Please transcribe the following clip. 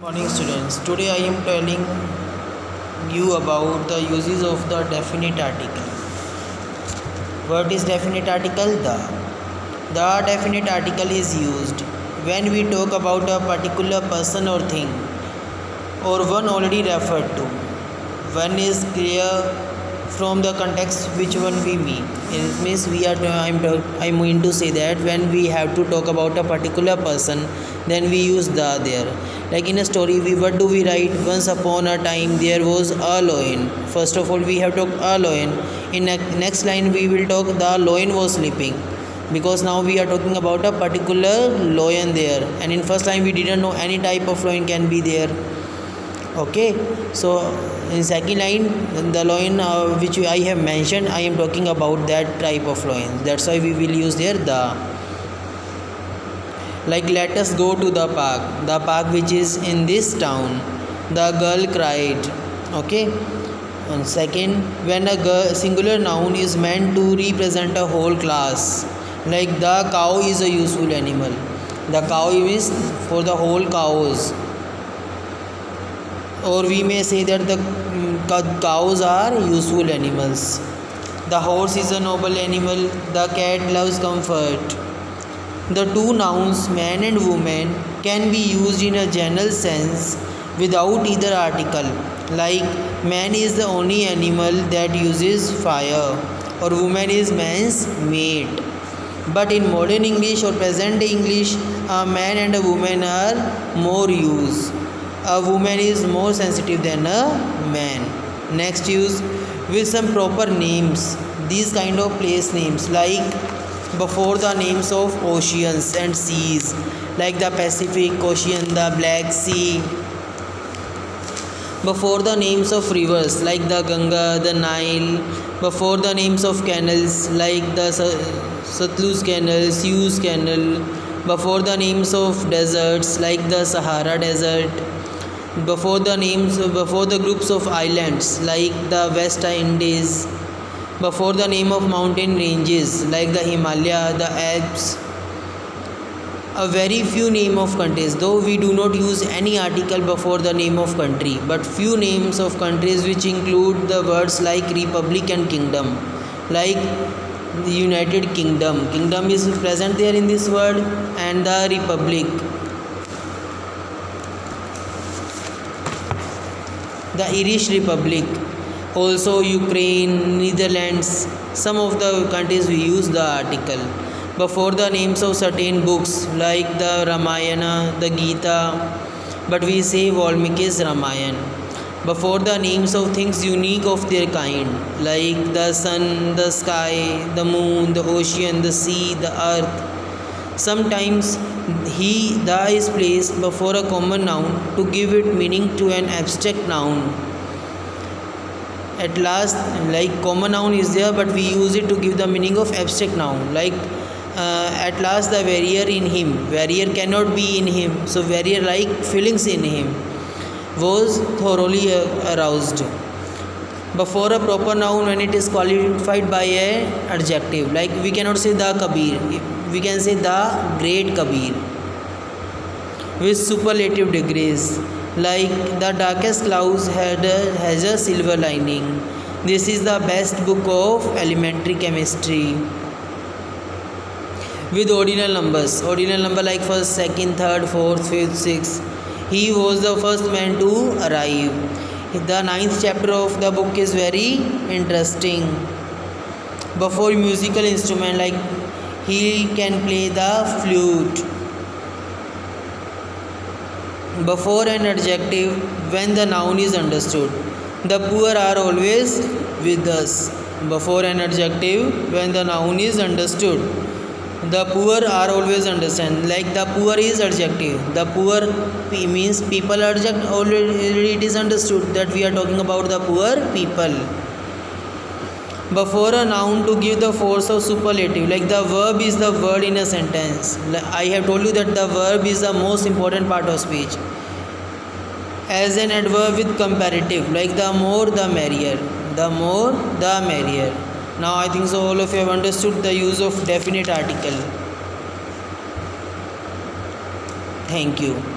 Morning students, today I am telling you about the uses of the definite article. What is definite article? The definite article is used when we talk about a particular person or thing or one already referred to. One is clear from the context which one we mean. It means I'm going to say that when we have to talk about a particular person, then we use the there. Like in a story, what do we write? Once upon a time there was a lion. First of all, we have talked a lion. In next line, we will talk the lion was sleeping, because now we are talking about a particular lion there. And in first line, we didn't know any type of lion can be there. Okay, so in second line, the lion which I have mentioned, I am talking about that type of lion. That's why we will use there the. Like, let us go to the park which is in this town. The girl cried. Okay. And second, when a singular noun is meant to represent a whole class, like the cow is a useful animal. The cow is for the whole cows. Or we may say that the cows are useful animals. The horse is a noble animal. The cat loves comfort. The two nouns man and woman can be used in a general sense without either article. Like, man is the only animal that uses fire, or woman is man's mate. But in modern English or present day English, a man and a woman are more used. A woman is more sensitive than a man. Next, use with some proper names. These kind of place names, like before the names of oceans and seas, like the Pacific Ocean, the Black Sea. Before the names of rivers, like the Ganga, the Nile. Before the names of canals, like the Satluj Canal, Suez Canal. Before the names of deserts, like the Sahara Desert. Before the groups of islands, like the West Indies. Before the name of mountain ranges, like the Himalaya, the Alps. A very few name of countries, though we do not use any article before the name of country, but few names of countries which include the words like republic and kingdom, like the United Kingdom. Kingdom is present there in this word, and the republic. The Irish Republic, also Ukraine, Netherlands. Some of the countries we use the article before the names of certain books, like the Ramayana, the Gita, but we say Valmiki's Ramayana. Before the names of things unique of their kind, like the sun, the sky, the moon, the ocean, the sea, the earth. Sometimes the is placed before a common noun to give it meaning to an abstract noun. At last, like common noun is there, but we use it to give the meaning of abstract noun. Like at last, the warrior in him. Warrior cannot be in him, so warrior like feelings in him was thoroughly aroused. Before a proper noun, when it is qualified by a adjective, like we cannot say the Kabir, we can say the great Kabir. With superlative degrees, like the darkest clouds has a silver lining. This is the best book of elementary chemistry. With ordinal numbers, ordinal number like first, second, third, fourth, fifth, sixth. He was the first man to arrive. The 9th chapter of the book is very interesting. Before musical instrument, like he can play the flute. Before an adjective, when the noun is understood. The poor are always with us. Before an adjective, when the noun is understood. The poor are always understand. Like the poor is adjective. The poor means people are adjective. Already it is understood that we are talking about the poor people. Before a noun to give the force of superlative, like the verb is the word in a sentence. I have told you that the verb is the most important part of speech. As an adverb with comparative, like the more the merrier. The more the merrier. Now I think so all of you have understood the use of definite article. Thank you.